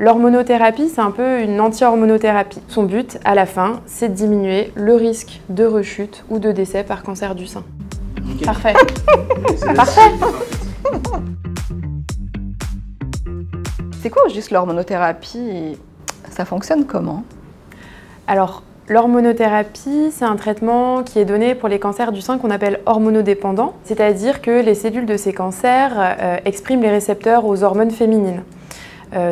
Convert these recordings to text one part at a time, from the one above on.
L'hormonothérapie, c'est un peu une anti-hormonothérapie. Son but, à la fin, c'est de diminuer le risque de rechute ou de décès par cancer du sein. Nickel. Parfait. Parfait. C'est quoi juste l'hormonothérapie? Ça fonctionne comment? Alors, l'hormonothérapie, c'est un traitement qui est donné pour les cancers du sein qu'on appelle hormonodépendants, c'est-à-dire que les cellules de ces cancers expriment les récepteurs aux hormones féminines.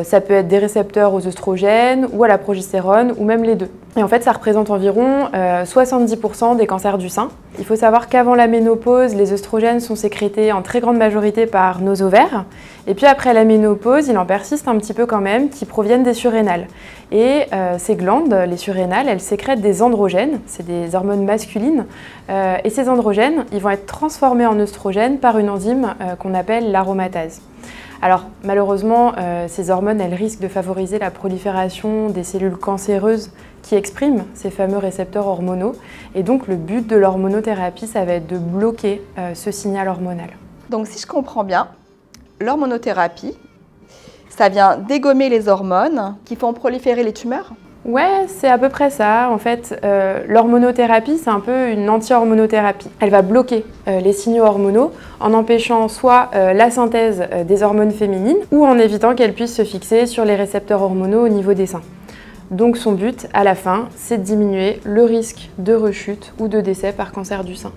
Ça peut être des récepteurs aux œstrogènes ou à la progestérone ou même les deux. Et en fait, ça représente environ 70% des cancers du sein. Il faut savoir qu'avant la ménopause, les œstrogènes sont sécrétés en très grande majorité par nos ovaires. Et puis après la ménopause, il en persiste un petit peu quand même qui proviennent des surrénales. Et ces glandes, les surrénales, elles sécrètent des androgènes, c'est des hormones masculines. Et ces androgènes, ils vont être transformés en œstrogènes par une enzyme qu'on appelle l'aromatase. Alors malheureusement, ces hormones, elles risquent de favoriser la prolifération des cellules cancéreuses qui expriment ces fameux récepteurs hormonaux. Et donc le but de l'hormonothérapie, ça va être de bloquer ce signal hormonal. Donc si je comprends bien, l'hormonothérapie, ça vient dégommer les hormones qui font proliférer les tumeurs? Ouais, c'est à peu près ça. En fait, l'hormonothérapie, c'est un peu une anti-hormonothérapie. Elle va bloquer les signaux hormonaux en empêchant soit la synthèse des hormones féminines ou en évitant qu'elles puissent se fixer sur les récepteurs hormonaux au niveau des seins. Donc son but, à la fin, c'est de diminuer le risque de rechute ou de décès par cancer du sein.